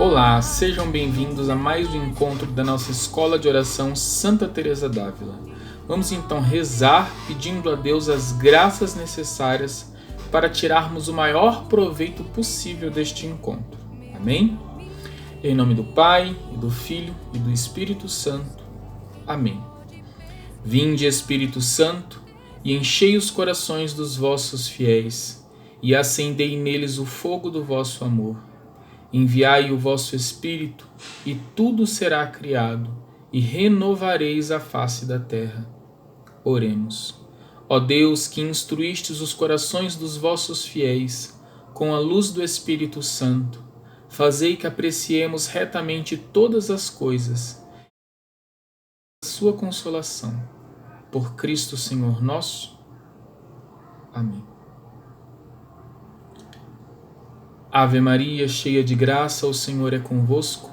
Olá, sejam bem-vindos a mais um encontro da nossa Escola de Oração Santa Teresa d'Ávila. Vamos então rezar pedindo a Deus as graças necessárias para tirarmos o maior proveito possível deste encontro. Amém? Em nome do Pai, e do Filho e do Espírito Santo. Amém. Vinde, Espírito Santo, e enchei os corações dos vossos fiéis, e acendei neles o fogo do vosso amor. Enviai o vosso Espírito, e tudo será criado, e renovareis a face da terra. Oremos. Ó Deus, que instruístes os corações dos vossos fiéis, com a luz do Espírito Santo, fazei que apreciemos retamente todas as coisas, a sua consolação. Por Cristo Senhor nosso. Amém. Ave Maria, cheia de graça, o Senhor é convosco.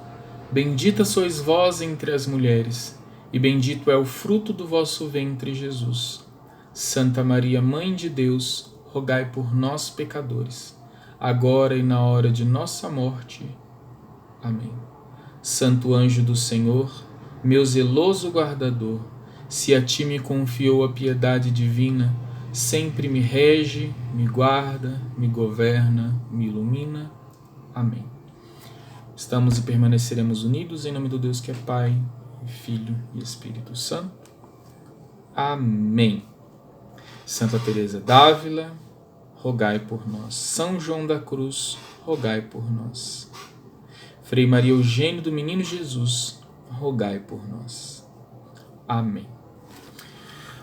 Bendita sois vós entre as mulheres, e bendito é o fruto do vosso ventre, Jesus. Santa Maria, Mãe de Deus, rogai por nós, pecadores, agora e na hora de nossa morte. Amém. Santo anjo do Senhor, meu zeloso guardador, se a ti me confiou a piedade divina, sempre me rege, me guarda, me governa, me ilumina. Amém. Estamos e permaneceremos unidos em nome do Deus que é Pai, Filho e Espírito Santo. Amém. Santa Teresa d'Ávila, rogai por nós. São João da Cruz, rogai por nós. Frei Maria Eugênio do Menino Jesus, rogai por nós. Amém.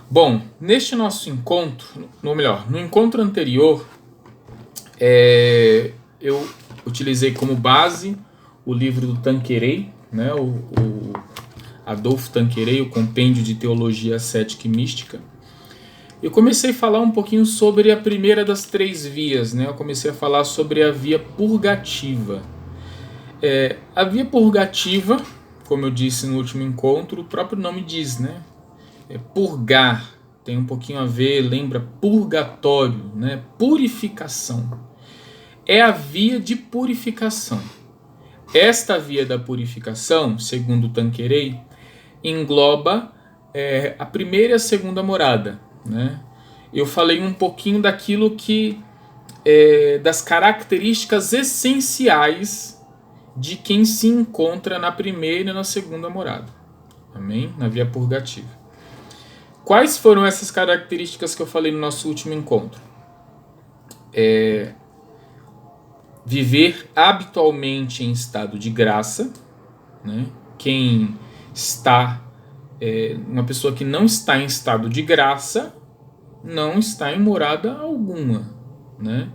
Bom, neste nosso encontro, no encontro anterior, eu utilizei como base o livro do Tanqueray, né, o Adolfo Tanqueray, o Compêndio de Teologia Ascética e Mística. Eu comecei a falar um pouquinho sobre a primeira das três vias, né? Eu comecei a falar sobre a via purgativa. A via purgativa, como eu disse no último encontro, o próprio nome diz, né? Purgar, tem um pouquinho a ver, lembra purgatório, né? Purificação. É a via de purificação. Esta via da purificação, segundo Tanqueray, engloba a primeira e a segunda morada, né? Eu falei um pouquinho daquilo que das características essenciais de quem se encontra na primeira e na segunda morada. Amém? Na via purgativa. Quais foram essas características que eu falei no nosso último encontro? Viver habitualmente em estado de graça, né? Quem está, uma pessoa que não está em estado de graça, não está em morada alguma, né?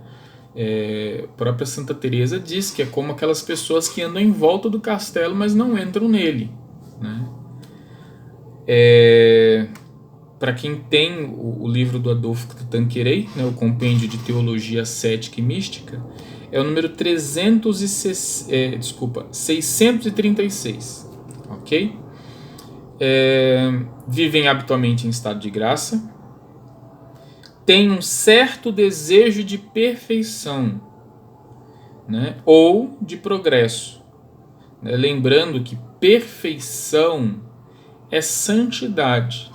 A própria Santa Teresa diz que é como aquelas pessoas que andam em volta do castelo, mas não entram nele, né? Para quem tem o livro do Adolfo Tanqueray, né, o Compêndio de Teologia Ascética e Mística, é o número 636, ok? Vivem habitualmente em estado de graça, têm um certo desejo de perfeição, né, ou de progresso, né, lembrando que perfeição é santidade.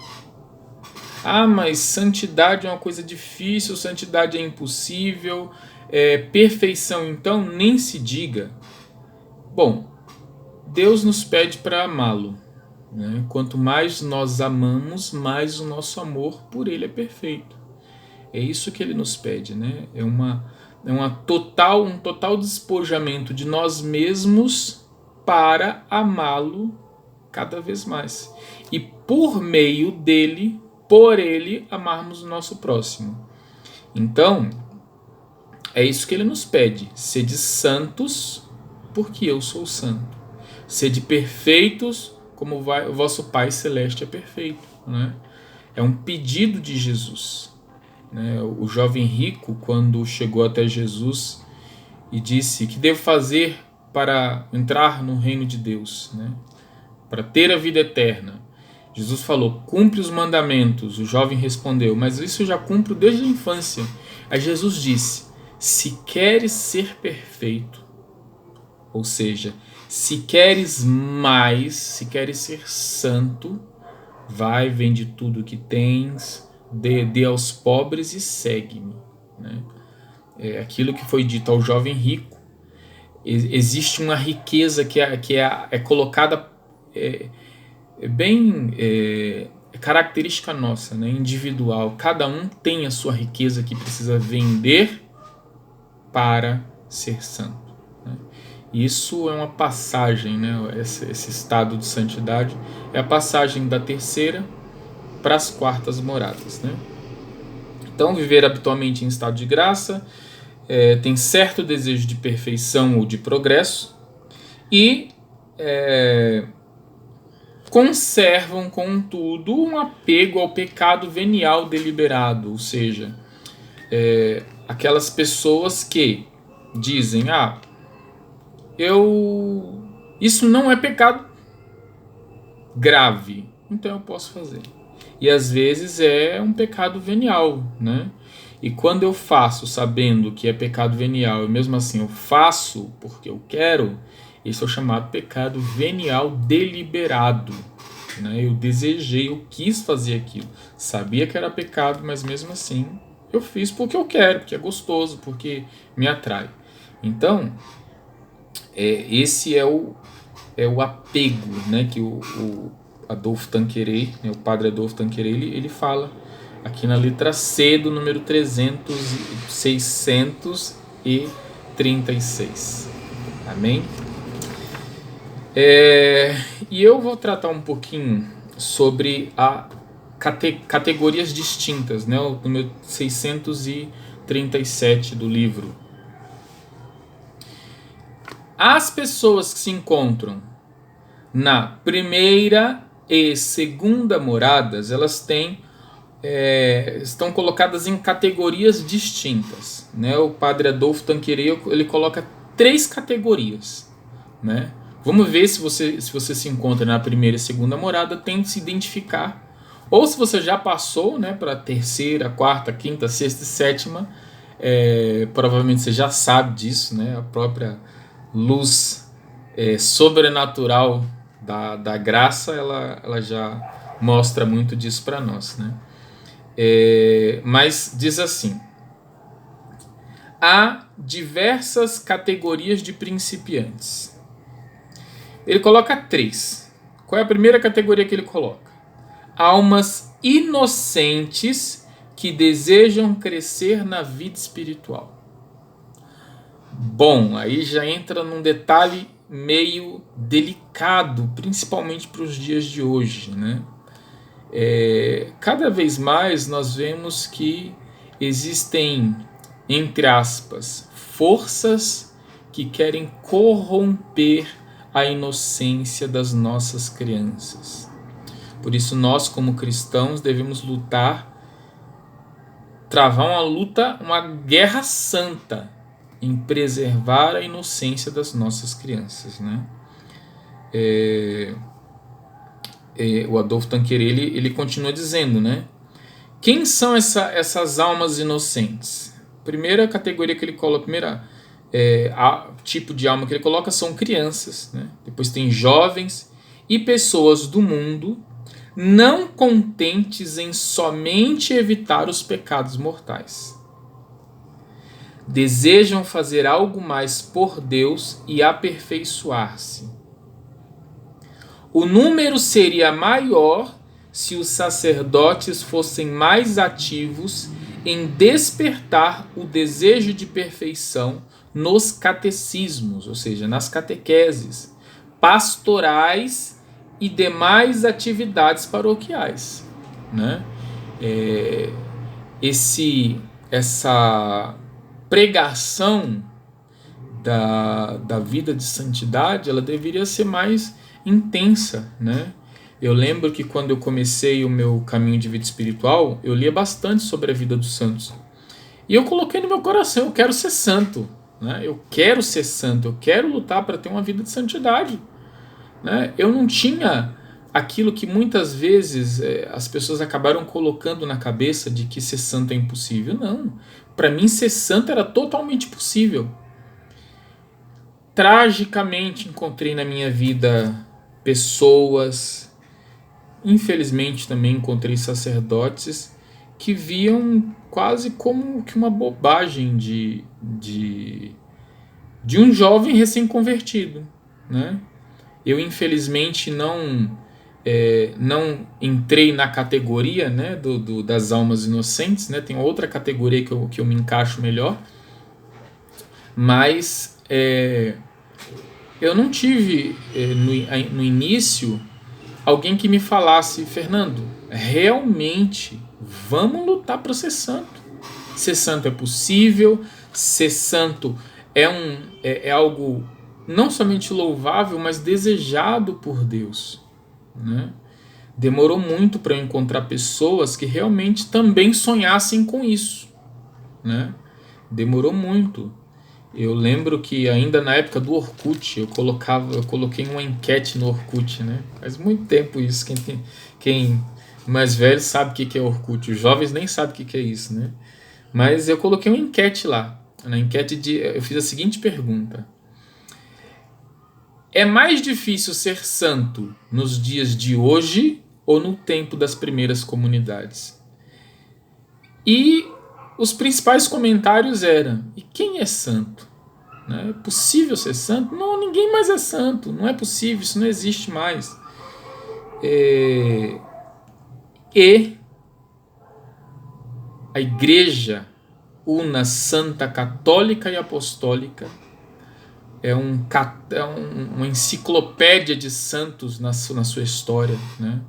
Mas santidade é uma coisa difícil, santidade é impossível, perfeição então nem se diga. Bom, Deus nos pede para amá-lo, né? Quanto mais nós amamos, mais o nosso amor por ele é perfeito. É isso que ele nos pede, né? Um total despojamento de nós mesmos para amá-lo cada vez mais. E por meio dele, por ele, amarmos o nosso próximo. Então, é isso que ele nos pede. Sede santos, porque eu sou santo. Sede perfeitos, como o vosso Pai Celeste é perfeito, né? É um pedido de Jesus, né? O jovem rico, quando chegou até Jesus e disse: que devo fazer para entrar no reino de Deus, né? Para ter a vida eterna? Jesus falou: cumpre os mandamentos. O jovem respondeu: mas isso eu já cumpro desde a infância. Aí Jesus disse: se queres ser perfeito, ou seja, Se queres mais, se queres ser santo, vai, vende tudo que tens, dê aos pobres e segue-me. Né? É aquilo que foi dito ao jovem rico. Existe uma riqueza que é colocada bem característica nossa, né? Individual. Cada um tem a sua riqueza que precisa vender para ser santo. Né? Isso é uma passagem, né? Esse estado de santidade é a passagem da terceira para as quartas moradas. Né? Então, viver habitualmente em estado de graça tem certo desejo de perfeição ou de progresso e conservam, contudo, um apego ao pecado venial deliberado, ou seja, aquelas pessoas que dizem, isso não é pecado grave, então eu posso fazer. E às vezes é um pecado venial, né? E quando eu faço sabendo que é pecado venial e mesmo assim eu faço porque eu quero, esse é o chamado pecado venial deliberado. Né? Eu desejei, eu quis fazer aquilo. Sabia que era pecado, mas mesmo assim eu fiz porque eu quero, porque é gostoso, porque me atrai. Então, esse é o apego, né, que o Adolphe Tanqueray, né, o padre Adolphe Tanqueray, ele fala aqui na letra C do número 636. Amém? E eu vou tratar um pouquinho sobre categorias distintas, né, o número 637 do livro. As pessoas que se encontram na primeira e segunda moradas, elas estão colocadas em categorias distintas. Né? O padre Adolphe Tanqueray, ele coloca 3 categorias. Né? Vamos ver se você se encontra na primeira e segunda morada, tente se identificar. Ou se você já passou, né, para a terceira, quarta, quinta, sexta e sétima, provavelmente você já sabe disso, né? A própria luz sobrenatural da graça, ela já mostra muito disso para nós, né? Mas diz assim: há diversas categorias de principiantes. Ele coloca 3. Qual é a primeira categoria que ele coloca? Almas inocentes que desejam crescer na vida espiritual. Bom, aí já entra num detalhe meio delicado, principalmente para os dias de hoje, né? Cada vez mais nós vemos que existem, entre aspas, forças que querem corromper a inocência das nossas crianças. Por isso nós, como cristãos, devemos travar uma guerra santa em preservar a inocência das nossas crianças, né? O Adolphe Tanqueray, ele continua dizendo, né? Quem são essas almas inocentes? Primeira categoria que ele coloca, tipo de alma que ele coloca são crianças, né? Depois tem jovens e pessoas do mundo não contentes em somente evitar os pecados mortais. Desejam fazer algo mais por Deus e aperfeiçoar-se. O número seria maior se os sacerdotes fossem mais ativos em despertar o desejo de perfeição nos catecismos, ou seja, nas catequeses, pastorais e demais atividades paroquiais. Né? Essa pregação da vida de santidade, ela deveria ser mais intensa, né? Eu lembro que quando eu comecei o meu caminho de vida espiritual, eu lia bastante sobre a vida dos santos. E eu coloquei no meu coração, eu quero ser santo, né? Eu quero ser santo, eu quero lutar para ter uma vida de santidade, né? Eu não tinha aquilo que muitas vezes as pessoas acabaram colocando na cabeça de que ser santo é impossível. Não, para mim ser santo era totalmente possível. tragicamente encontrei na minha vida pessoas, infelizmente também encontrei sacerdotes que viam quase como que uma bobagem de um jovem recém-convertido, né? Eu infelizmente não entrei na categoria, né, das almas inocentes, né? Tem outra categoria que eu me encaixo melhor, mas eu não tive no início alguém que me falasse: Fernando, realmente vamos lutar para ser santo. Ser santo é possível, ser santo é algo não somente louvável, mas desejado por Deus, né? Demorou muito para eu encontrar pessoas que realmente também sonhassem com isso, né? Demorou muito. Eu lembro que ainda na época do Orkut, eu coloquei uma enquete no Orkut, né? Faz muito tempo isso. Quem mais velho sabe o que é Orkut. Os jovens nem sabem o que é isso, né? Mas eu coloquei uma enquete lá. Na enquete eu fiz a seguinte pergunta: é mais difícil ser santo nos dias de hoje ou no tempo das primeiras comunidades? E os principais comentários eram: e quem é santo? É possível ser santo? Não, ninguém mais é santo. Não é possível, isso não existe mais. E a Igreja Una Santa Católica e Apostólica é uma enciclopédia de santos na sua história, né?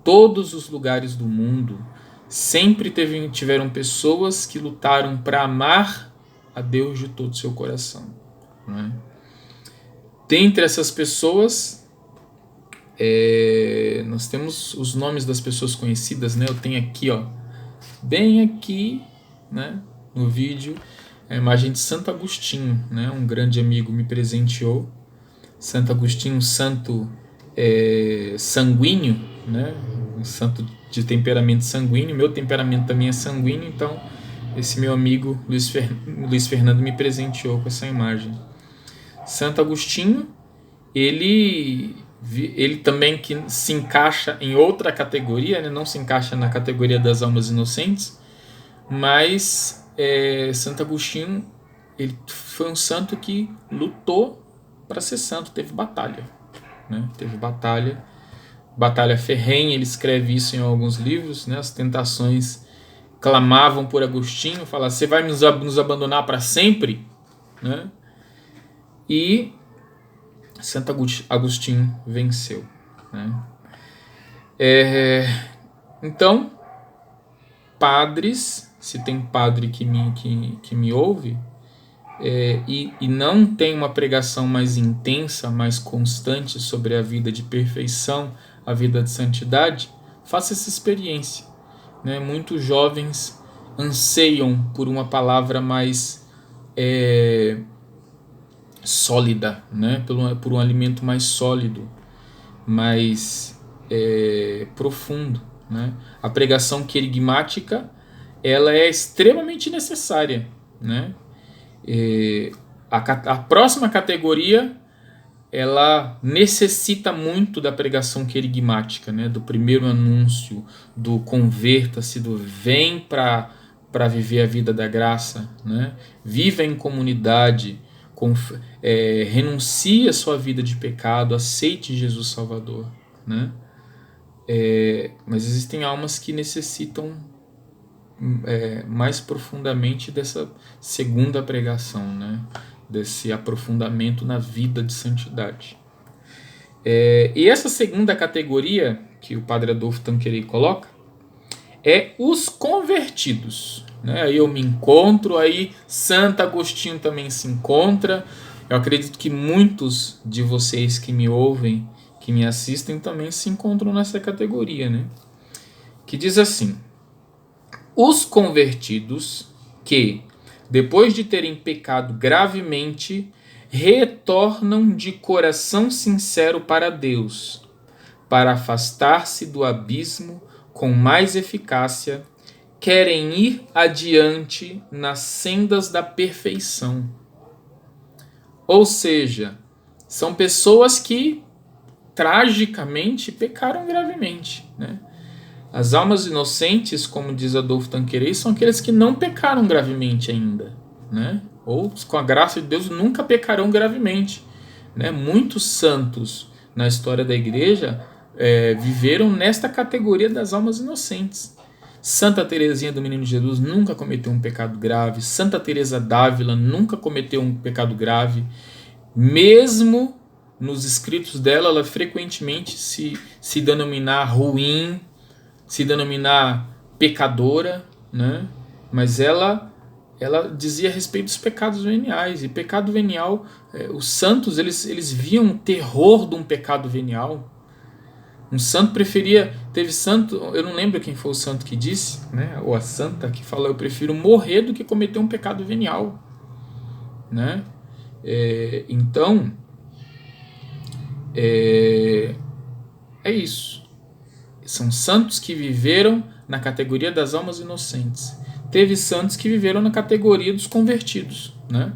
Todos os lugares do mundo sempre tiveram pessoas que lutaram para amar a Deus de todo o seu coração, né? Dentre essas pessoas, nós temos os nomes das pessoas conhecidas, né? Eu tenho aqui, ó, bem aqui, né, no vídeo, a imagem de Santo Agostinho, né? Um grande amigo me presenteou. Santo Agostinho, um santo sanguíneo, né? Um santo de temperamento sanguíneo. Meu temperamento também é sanguíneo, então esse meu amigo Luiz Fernando me presenteou com essa imagem. Santo Agostinho, ele também que se encaixa em outra categoria, né? Não se encaixa na categoria das almas inocentes, mas Santo Agostinho, ele foi um santo que lutou para ser santo, teve batalha, né? Teve batalha ferrenha. Ele escreve isso em alguns livros, né? As tentações clamavam por Agostinho, falavam: você vai nos abandonar para sempre, né? E Santo Agostinho venceu, né? Então, padres, se tem padre que me ouve, e não tem uma pregação mais intensa, mais constante sobre a vida de perfeição, a vida de santidade, faça essa experiência, né? Muitos jovens anseiam por uma palavra mais sólida, né? Por um alimento mais sólido, mais profundo, né? A pregação querigmática, ela é extremamente necessária, né? A próxima categoria, ela necessita muito da pregação querigmática, né? Do primeiro anúncio, do converta-se, do vem para viver a vida da graça, né? Viva em comunidade, renuncie a sua vida de pecado, aceite Jesus Salvador, né? Mas existem almas que necessitam mais profundamente dessa segunda pregação, né? Desse aprofundamento na vida de santidade. E essa segunda categoria que o Padre Adolfo Tanqueray coloca é os convertidos, né? Aí eu me encontro, aí Santo Agostinho também se encontra. Eu acredito que muitos de vocês que me ouvem, que me assistem, também se encontram nessa categoria, né? Que diz assim: os convertidos que, depois de terem pecado gravemente, retornam de coração sincero para Deus, para afastar-se do abismo com mais eficácia, querem ir adiante nas sendas da perfeição. Ou seja, são pessoas que tragicamente pecaram gravemente, né? As almas inocentes, como diz Adolfo Tanqueray, são aqueles que não pecaram gravemente ainda, né? Ou, com a graça de Deus, nunca pecarão gravemente, né? Muitos santos na história da igreja viveram nesta categoria das almas inocentes. Santa Teresinha do Menino Jesus nunca cometeu um pecado grave. Santa Teresa d'Ávila nunca cometeu um pecado grave. Mesmo nos escritos dela, ela frequentemente se denominar ruim, se denominar pecadora, né? Mas ela dizia a respeito dos pecados veniais. E pecado venial, os santos eles viam o terror de um pecado venial. Um santo preferia... Teve santo, eu não lembro quem foi o santo que disse, né? Ou a santa que falou: eu prefiro morrer do que cometer um pecado venial, né? Então, é isso. São santos que viveram na categoria das almas inocentes. Teve santos que viveram na categoria dos convertidos, né?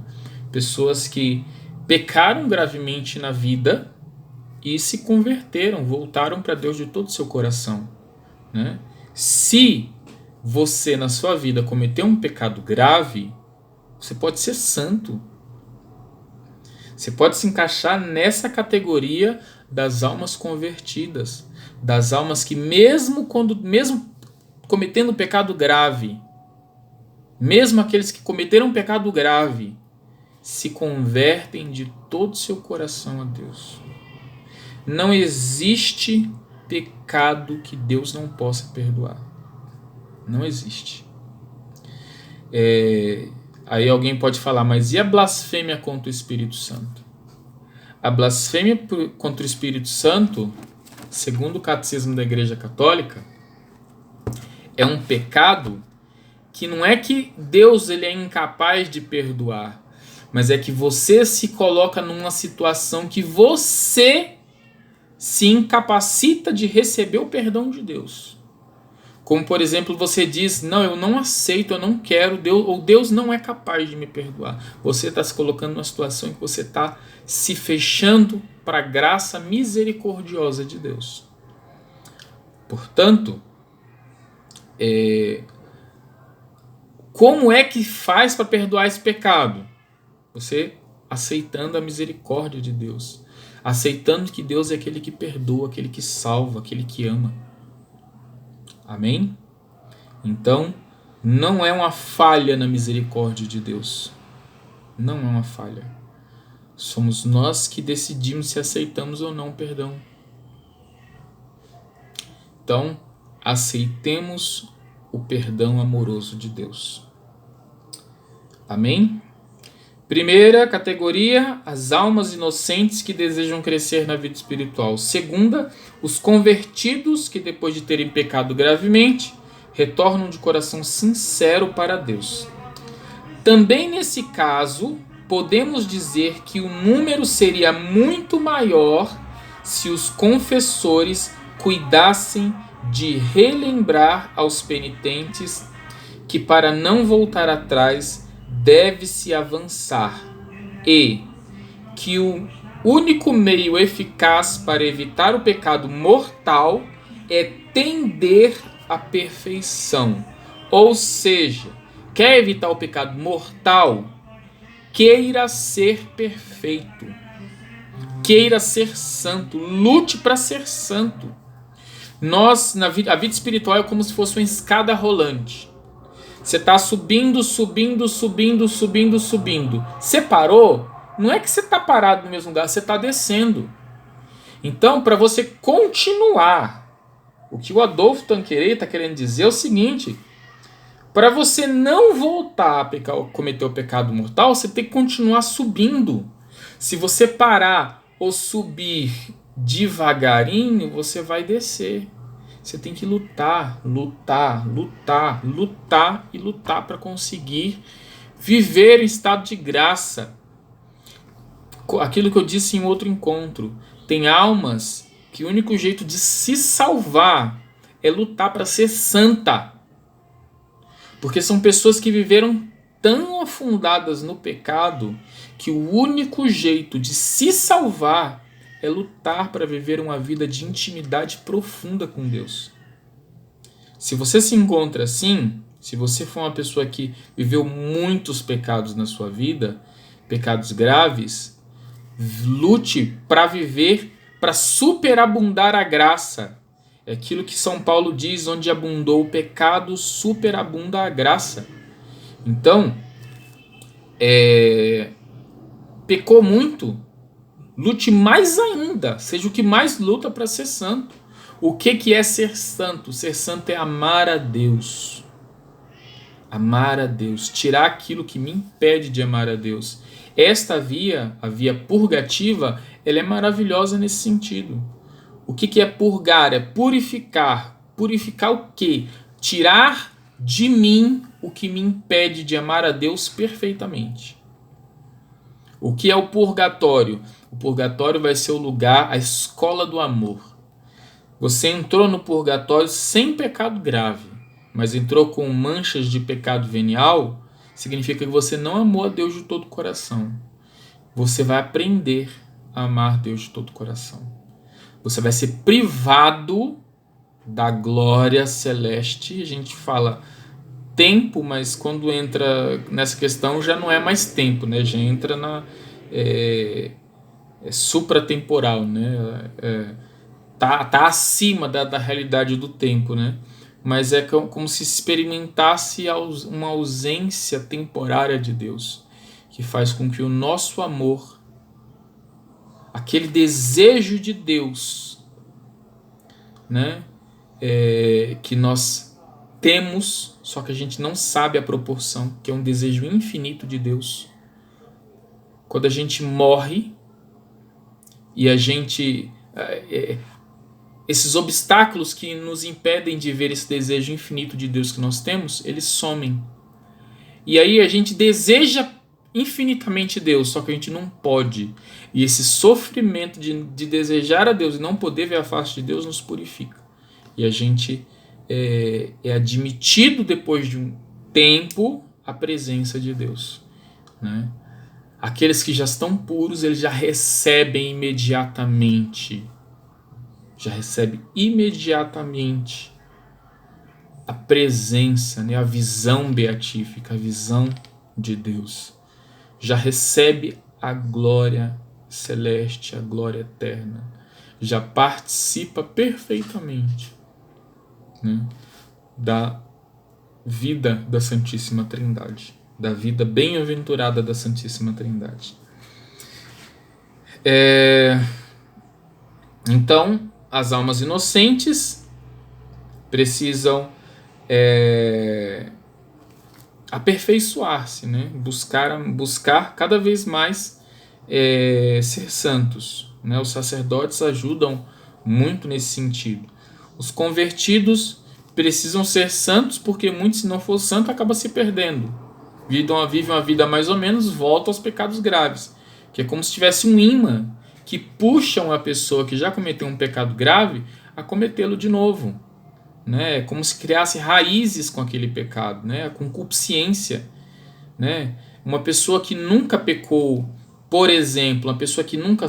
Pessoas que pecaram gravemente na vida e se converteram, voltaram para Deus de todo o seu coração, né? Se você na sua vida cometeu um pecado grave, você pode ser santo. Você pode se encaixar nessa categoria das almas convertidas, das almas que mesmo cometendo pecado grave, mesmo aqueles que cometeram pecado grave, se convertem de todo o seu coração a Deus. Não existe pecado que Deus não possa perdoar. Não existe. Aí alguém pode falar: mas e a blasfêmia contra o Espírito Santo? A blasfêmia contra o Espírito Santo, segundo o Catecismo da Igreja Católica, é um pecado que não é que Deus ele é incapaz de perdoar, mas é que você se coloca numa situação que você se incapacita de receber o perdão de Deus. Como, por exemplo, você diz: não, eu não aceito, eu não quero, Deus, ou Deus não é capaz de me perdoar. Você está se colocando numa situação em que você está se fechando para a graça misericordiosa de Deus. Portanto, como é que faz para perdoar esse pecado? Você aceitando a misericórdia de Deus, aceitando que Deus é aquele que perdoa, aquele que salva, aquele que ama. Amém? Então, não é uma falha na misericórdia de Deus. Não é uma falha. Somos nós que decidimos se aceitamos ou não o perdão. Então, aceitemos o perdão amoroso de Deus. Amém? Primeira categoria, as almas inocentes que desejam crescer na vida espiritual. Segunda, os convertidos que, depois de terem pecado gravemente, retornam de coração sincero para Deus. Também nesse caso, podemos dizer que o número seria muito maior se os confessores cuidassem de relembrar aos penitentes que, para não voltar atrás, deve-se avançar, e que o único meio eficaz para evitar o pecado mortal é tender à perfeição. Ou seja, quer evitar o pecado mortal? Queira ser perfeito, queira ser santo, lute para ser santo. A vida espiritual é como se fosse uma escada rolante. Você está subindo. Você parou? Não é que você está parado no mesmo lugar, você está descendo. Então, para você continuar, o que o Adolfo Tanqueray está querendo dizer é o seguinte: para você não voltar a cometer o pecado mortal, você tem que continuar subindo. Se você parar ou subir devagarinho, você vai descer. Você tem que lutar para conseguir viver em estado de graça. Aquilo que eu disse em outro encontro. Tem almas que o único jeito de se salvar é lutar para ser santa. Porque são pessoas que viveram tão afundadas no pecado que o único jeito de se salvar é lutar para viver uma vida de intimidade profunda com Deus. Se você se encontra assim, se você for uma pessoa que viveu muitos pecados na sua vida, pecados graves, lute para viver, para superabundar a graça. É aquilo que São Paulo diz, onde abundou o pecado, superabunda a graça. Então, pecou muito, lute mais ainda, seja o que mais luta para ser santo. O que é ser santo? Ser santo é amar a Deus. Amar a Deus, tirar aquilo que me impede de amar a Deus. Esta via, a via purgativa, ela é maravilhosa nesse sentido. O que é purgar? É purificar. Purificar o quê? Tirar de mim o que me impede de amar a Deus perfeitamente. O que é o purgatório? O purgatório vai ser o lugar, a escola do amor. Você entrou no purgatório sem pecado grave, mas entrou com manchas de pecado venial, significa que você não amou a Deus de todo o coração. Você vai aprender a amar Deus de todo o coração. Você vai ser privado da glória celeste. A gente fala tempo, mas quando entra nessa questão já não é mais tempo, né? Já entra na supratemporal, né? Tá acima da realidade do tempo, né? Mas é como se experimentasse uma ausência temporária de Deus, que faz com que o nosso amor, aquele desejo de Deus, né, que nós temos, só que a gente não sabe a proporção, que é um desejo infinito de Deus. Quando a gente morre e a gente... esses obstáculos que nos impedem de ver esse desejo infinito de Deus que nós temos, eles somem. E aí a gente deseja infinitamente Deus, só que a gente não pode. E esse sofrimento de desejar a Deus e não poder ver a face de Deus nos purifica. E a gente é admitido depois de um tempo à presença de Deus, né? Aqueles que já estão puros, eles já recebem imediatamente. Já recebe imediatamente a presença, né, a visão beatífica, a visão de Deus. Já recebe a glória celeste, a glória eterna. Já participa perfeitamente, né, da vida da Santíssima Trindade, da vida bem-aventurada da Santíssima Trindade. Então, as almas inocentes precisam aperfeiçoar-se, né? buscar cada vez mais ser santos, né? Os sacerdotes ajudam muito nesse sentido. Os convertidos precisam ser santos, porque muitos, se não for santo, acaba se perdendo. Vivem uma vida mais ou menos, voltam aos pecados graves, que é como se tivesse um imã que puxa uma pessoa que já cometeu um pecado grave a cometê-lo de novo, né? É como se criasse raízes com aquele pecado, né? A concupiscência, né? Uma pessoa que nunca pecou, por exemplo, uma pessoa que nunca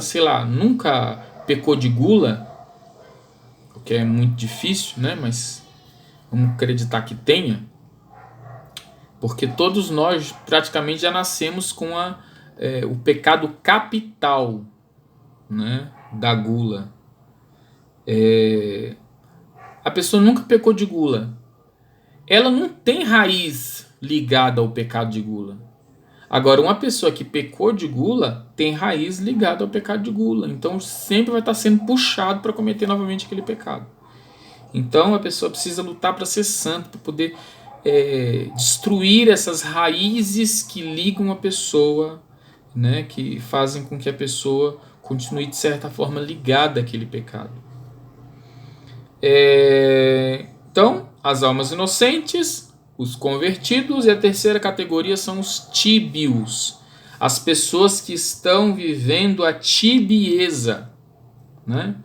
pecou de gula, o que é muito difícil, né? Mas vamos acreditar que tenha, porque todos nós praticamente já nascemos com o pecado capital, né, da gula. A pessoa nunca pecou de gula. Ela não tem raiz ligada ao pecado de gula. Agora, uma pessoa que pecou de gula tem raiz ligada ao pecado de gula. Então, sempre vai estar sendo puxado para cometer novamente aquele pecado. Então, a pessoa precisa lutar para ser santo, para poder destruir essas raízes que ligam a pessoa, né, que fazem com que a pessoa continue, de certa forma, ligada àquele pecado. Então, as almas inocentes, os convertidos, e a terceira categoria são os tíbios, as pessoas que estão vivendo a tibieza, né?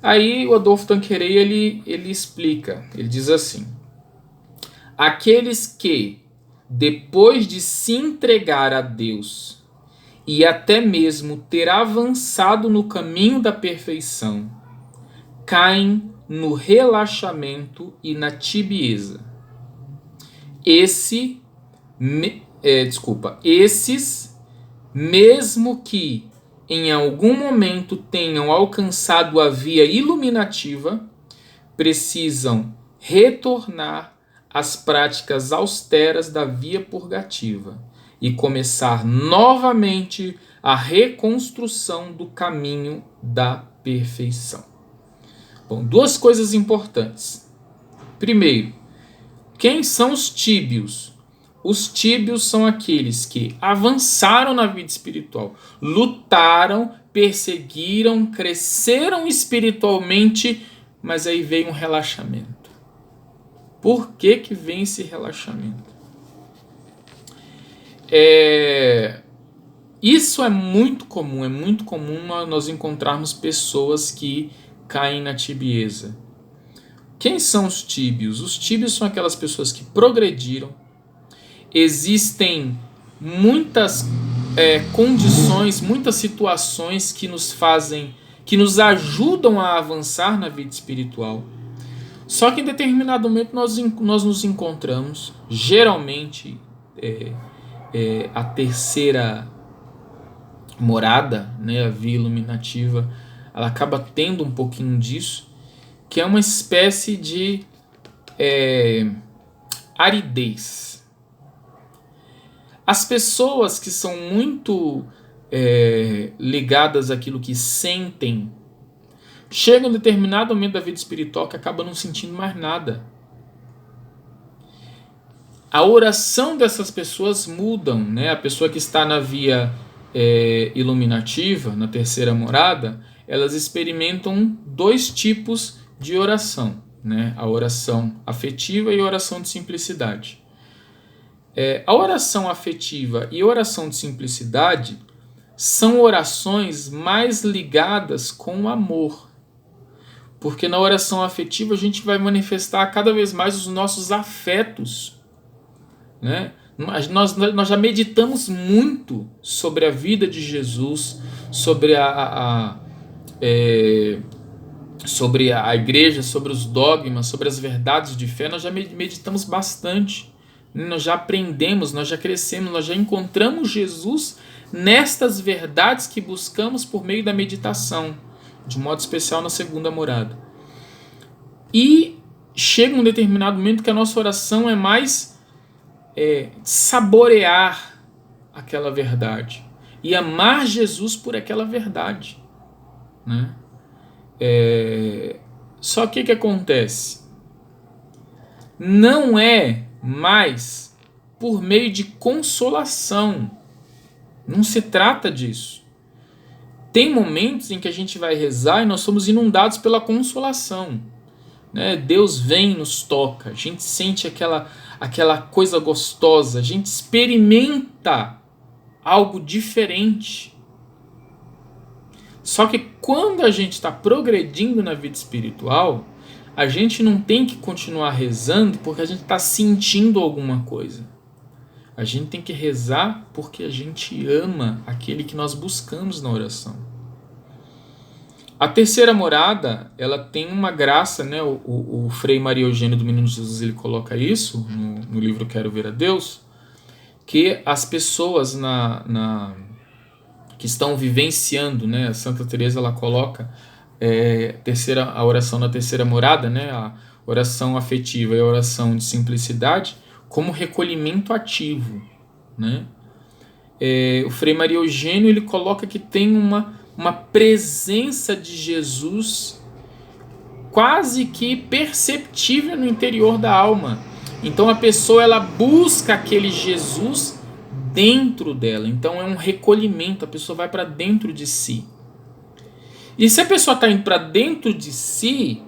Aí o Adolfo Tanqueray ele explica, ele diz assim: aqueles que depois de se entregar a Deus e até mesmo ter avançado no caminho da perfeição, caem no relaxamento e na tibieza. Esses, mesmo que em algum momento tenham alcançado a via iluminativa, precisam retornar às práticas austeras da via purgativa e começar novamente a reconstrução do caminho da perfeição. Bom, duas coisas importantes. Primeiro, quem são os tíbios? Os tíbios são aqueles que avançaram na vida espiritual, lutaram, perseguiram, cresceram espiritualmente, mas aí veio um relaxamento. Por que que vem esse relaxamento? Isso é muito comum nós encontrarmos pessoas que caem na tibieza. Quem são os tíbios? Os tíbios são aquelas pessoas que progrediram. Existem muitas condições, muitas situações que nos ajudam a avançar na vida espiritual. Só que em determinado momento nós nos encontramos, geralmente a terceira morada, né, a via iluminativa, ela acaba tendo um pouquinho disso, que é uma espécie de aridez. As pessoas que são muito ligadas àquilo que sentem, chegam em determinado momento da vida espiritual que acaba não sentindo mais nada. A oração dessas pessoas mudam, né? A pessoa que está na via iluminativa, na terceira morada, elas experimentam dois tipos de oração, né? A oração afetiva e a oração de simplicidade. A oração afetiva e a oração de simplicidade são orações mais ligadas com o amor. Porque na oração afetiva a gente vai manifestar cada vez mais os nossos afetos, né? Nós já meditamos muito sobre a vida de Jesus, sobre sobre a igreja, sobre os dogmas, sobre as verdades de fé. Nós já meditamos bastante, nós já aprendemos, nós já crescemos, nós já encontramos Jesus nestas verdades que buscamos por meio da meditação, de modo especial na segunda morada. E chega um determinado momento que a nossa oração é mais saborear aquela verdade e amar Jesus por aquela verdade, né? Só que o que acontece? Não é mais por meio de consolação. Não se trata disso. Tem momentos em que a gente vai rezar e nós somos inundados pela consolação, né? Deus vem e nos toca, a gente sente aquela coisa gostosa, a gente experimenta algo diferente. Só que quando a gente está progredindo na vida espiritual, a gente não tem que continuar rezando porque a gente está sentindo alguma coisa. A gente tem que rezar porque a gente ama aquele que nós buscamos na oração. A terceira morada, ela tem uma graça, né? O Frei Maria Eugênio do Menino Jesus, ele coloca isso no livro Quero Ver a Deus, que as pessoas que estão vivenciando, né? A Santa Teresa, ela coloca a oração na terceira morada, né? A oração afetiva e a oração de simplicidade como recolhimento ativo, né? O Frei Maria Eugênio, ele coloca que tem uma presença de Jesus quase que perceptível no interior da alma. Então a pessoa, ela busca aquele Jesus dentro dela. Então é um recolhimento, a pessoa vai para dentro de si. E se a pessoa está indo para dentro de si,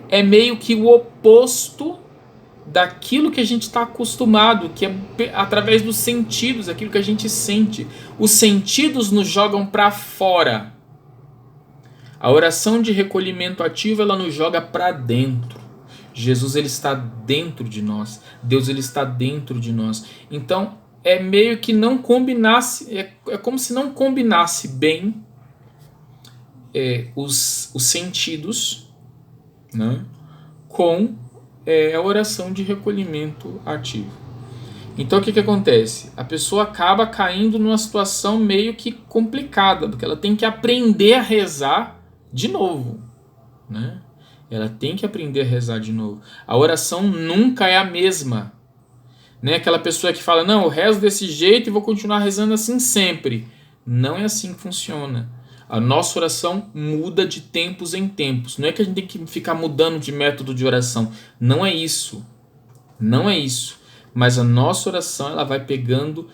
é meio que o oposto daquilo que a gente está acostumado, que é através dos sentidos, aquilo que a gente sente. Os sentidos nos jogam para fora. A oração de recolhimento ativo, ela nos joga para dentro. Jesus ele está dentro de nós. Deus ele está dentro de nós. Então é meio que não combinasse, é como se não combinasse bem os sentidos, né, com a oração de recolhimento ativo. Então o que acontece? A pessoa acaba caindo numa situação meio que complicada, porque ela tem que aprender a rezar de novo, né? Ela tem que aprender a rezar de novo. A oração nunca é a mesma, né? Aquela pessoa que fala, não, eu rezo desse jeito e vou continuar rezando assim sempre. Não é assim que funciona. A nossa oração muda de tempos em tempos. Não é que a gente tem que ficar mudando de método de oração. Não é isso. Não é isso. Mas a nossa oração ela vai pegando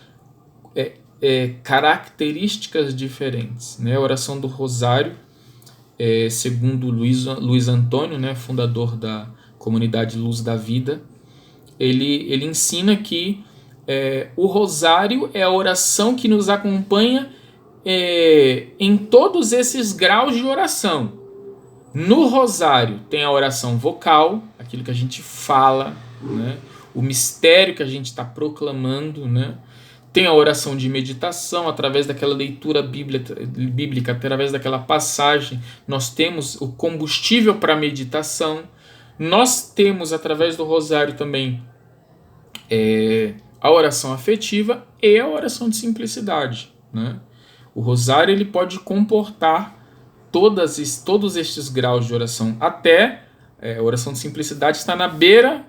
características diferentes, né? A oração do Rosário, segundo Luiz Antônio, né, fundador da comunidade Luz da Vida, ele ensina que o Rosário é a oração que nos acompanha em todos esses graus de oração. No Rosário tem a oração vocal, aquilo que a gente fala, né? O mistério que a gente está proclamando, né? Tem a oração de meditação, através daquela leitura bíblica, através daquela passagem, nós temos o combustível para a meditação. Nós temos, através do Rosário também, a oração afetiva e a oração de simplicidade, né? O Rosário ele pode comportar todos estes graus de oração. Até a oração de simplicidade está na beira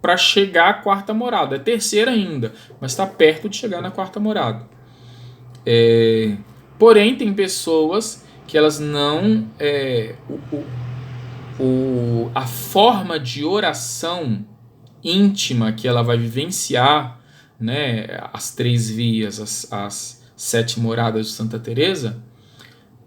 para chegar à quarta morada. É terceira ainda, mas está perto de chegar na quarta morada. Porém, tem pessoas que elas não... a forma de oração íntima que ela vai vivenciar, né, as 3 vias, as 7 moradas de Santa Teresa,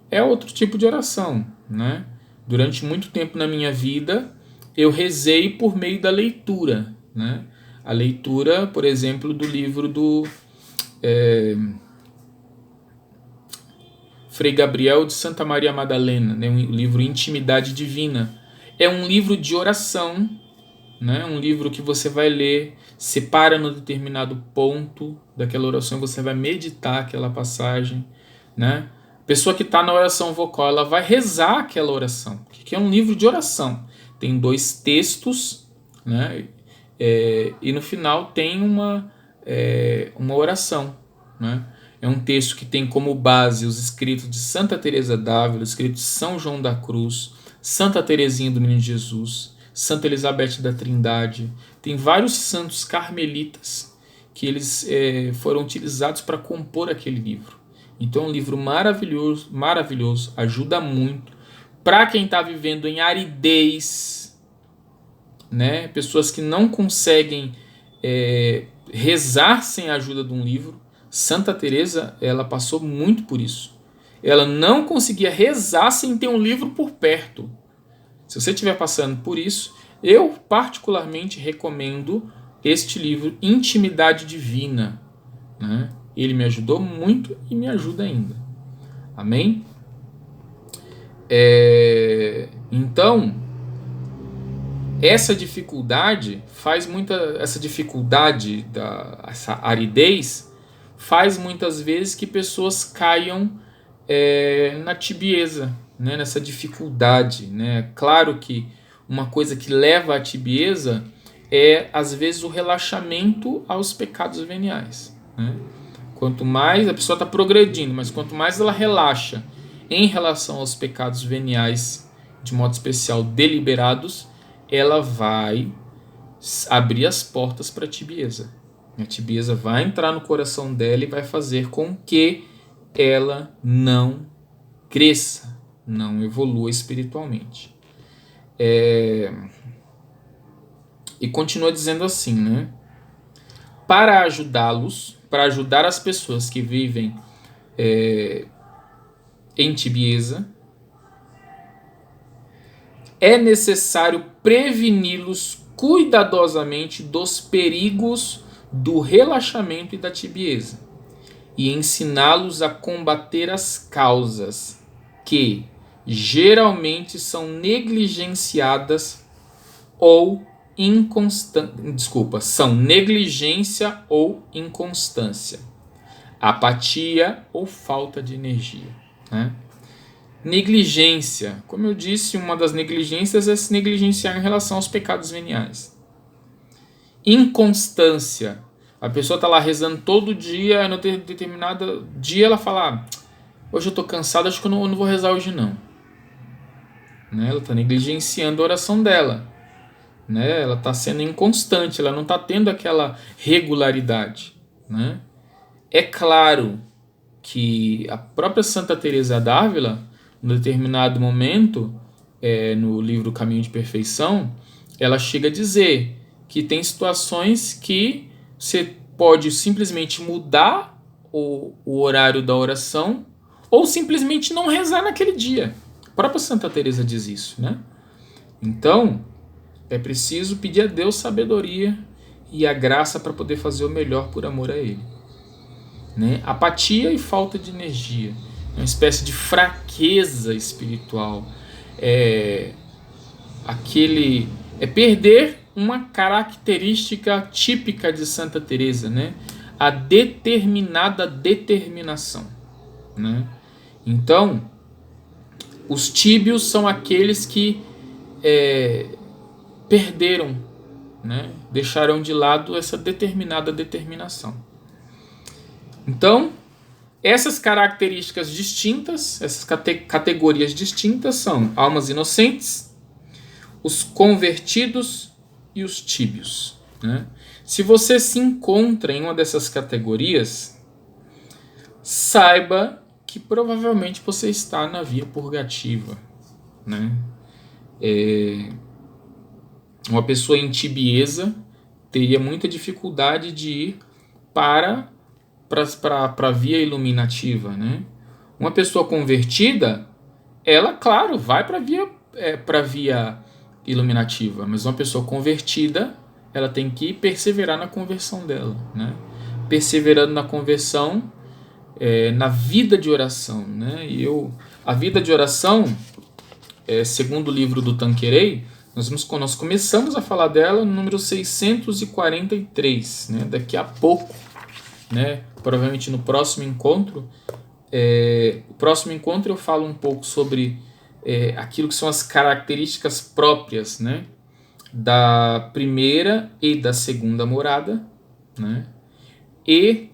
é outro tipo de oração, né? Durante muito tempo na minha vida, eu rezei por meio da leitura, né? A leitura, por exemplo, do livro do Frei Gabriel de Santa Maria Madalena, né? Um livro Intimidade Divina. É um livro de oração, né? Um livro que você vai ler, separa no determinado ponto daquela oração, você vai meditar aquela passagem, né? Pessoa que está na oração vocal, ela vai rezar aquela oração, que é um livro de oração. Tem 2 textos, né? E no final tem uma oração, né? É um texto que tem como base os escritos de Santa Teresa d'Ávila, os escritos de São João da Cruz, Santa Teresinha do Menino Jesus, Santa Elizabeth da Trindade. Tem vários santos carmelitas que eles foram utilizados para compor aquele livro. Então é um livro maravilhoso, maravilhoso, ajuda muito para quem está vivendo em aridez, né? Pessoas que não conseguem rezar sem a ajuda de um livro. Santa Teresa, ela passou muito por isso. Ela não conseguia rezar sem ter um livro por perto. Se você estiver passando por isso, eu particularmente recomendo este livro, Intimidade Divina, né? Ele me ajudou muito e me ajuda ainda. Amém? Então, essa dificuldade essa aridez, faz muitas vezes que pessoas caiam na tibieza, né? Nessa dificuldade, né? Claro que uma coisa que leva à tibieza é, às vezes, o relaxamento aos pecados veniais, né? Quanto mais a pessoa está progredindo, mas quanto mais ela relaxa em relação aos pecados veniais, de modo especial deliberados, ela vai abrir as portas para a tibieza. A tibieza vai entrar no coração dela e vai fazer com que ela não cresça, não evolua espiritualmente. E continua dizendo assim, né? Para ajudá-los, para ajudar as pessoas que vivem em tibieza, é necessário preveni-los cuidadosamente dos perigos do relaxamento e da tibieza, e ensiná-los a combater as causas que geralmente são negligenciadas ou são negligência ou inconstância, apatia ou falta de energia, né? Negligência, como eu disse, uma das negligências é se negligenciar em relação aos pecados veniais. Inconstância, a pessoa está lá rezando todo dia, no determinado dia ela fala: hoje eu estou cansada, acho que eu não vou rezar hoje não. Né? Ela está negligenciando a oração dela. Né? Ela está sendo inconstante, ela não está tendo aquela regularidade. Né? É claro que a própria Santa Teresa d'Ávila, em determinado momento, no livro Caminho de Perfeição, ela chega a dizer que tem situações que você pode simplesmente mudar o horário da oração ou simplesmente não rezar naquele dia. A própria Santa Teresa diz isso, né? Então, é preciso pedir a Deus sabedoria e a graça para poder fazer o melhor por amor a Ele. Né? Apatia e falta de energia, uma espécie de fraqueza espiritual, é perder uma característica típica de Santa Teresa, né? A determinada determinação, né? Então, os tíbios são aqueles que perderam, né? Deixaram de lado essa determinada determinação. Então, essas características distintas, essas categorias distintas são almas inocentes, os convertidos e os tíbios. Né? Se você se encontra em uma dessas categorias, saiba que provavelmente você está na via purgativa. Né? Uma pessoa em tibieza teria muita dificuldade de ir para a via iluminativa, né? Uma pessoa convertida, ela, claro, vai para a via iluminativa, mas uma pessoa convertida, ela tem que perseverar na conversão dela, né? Perseverando na conversão, na vida de oração, né? A vida de oração, segundo o livro do Tanqueray, nós começamos a falar dela no número 643, né? Daqui a pouco, né? Provavelmente no próximo encontro. O próximo encontro eu falo um pouco sobre aquilo que são as características próprias, né? Da primeira e da segunda morada, né? E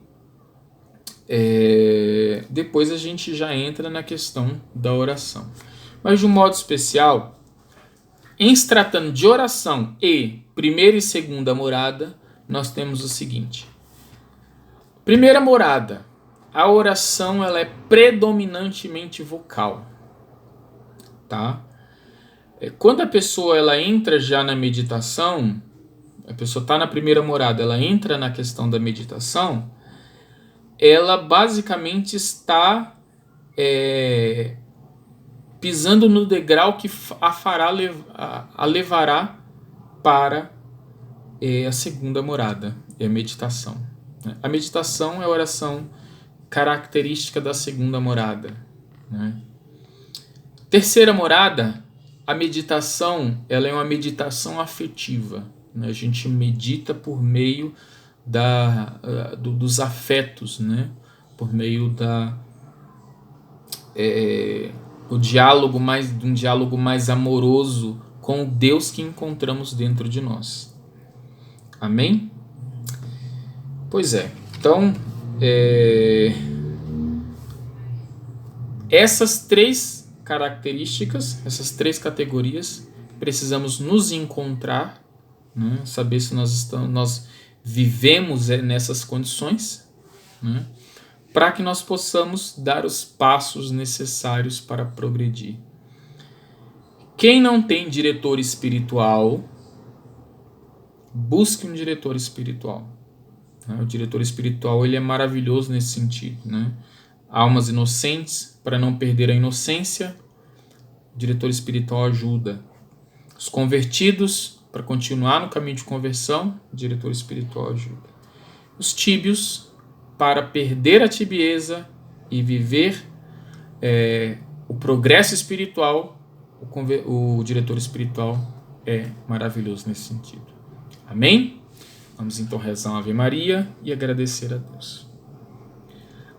depois a gente já entra na questão da oração. Mas de um modo especial, em se tratando de oração e primeira e segunda morada, nós temos o seguinte. Primeira morada, a oração ela é predominantemente vocal, tá? Quando a pessoa ela entra já na meditação, a pessoa está na primeira morada, ela entra na questão da meditação, ela basicamente está pisando no degrau que a levará para a segunda morada, é a meditação. A meditação é a oração característica da segunda morada. Né? Terceira morada, a meditação ela é uma meditação afetiva. Né? A gente medita por meio dos afetos, né? Por meio um diálogo mais amoroso com o Deus que encontramos dentro de nós. Amém? Pois é, então essas três características, essas três categorias, precisamos nos encontrar, né? Saber se nós vivemos nessas condições, né? Para que nós possamos dar os passos necessários para progredir. Quem não tem diretor espiritual, busque um diretor espiritual. O diretor espiritual ele é maravilhoso nesse sentido, né? Almas inocentes, para não perder a inocência, o diretor espiritual ajuda. Os convertidos, para continuar no caminho de conversão, o diretor espiritual ajuda. Os tíbios, para perder a tibieza e viver o progresso espiritual, o diretor espiritual é maravilhoso nesse sentido. Amém? Vamos então rezar uma Ave Maria e agradecer a Deus.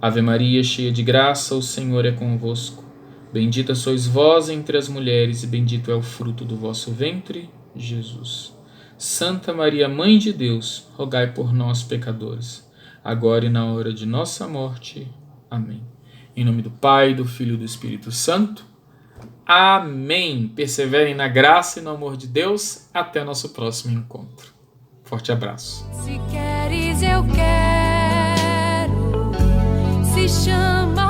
Ave Maria, cheia de graça, o Senhor é convosco. Bendita sois vós entre as mulheres, e bendito é o fruto do vosso ventre, Jesus. Santa Maria, Mãe de Deus, rogai por nós, pecadores, agora e na hora de nossa morte. Amém. Em nome do Pai, do Filho e do Espírito Santo. Amém. Perseverem na graça e no amor de Deus. Até nosso próximo encontro. Forte abraço. Se queres, eu quero. Se chama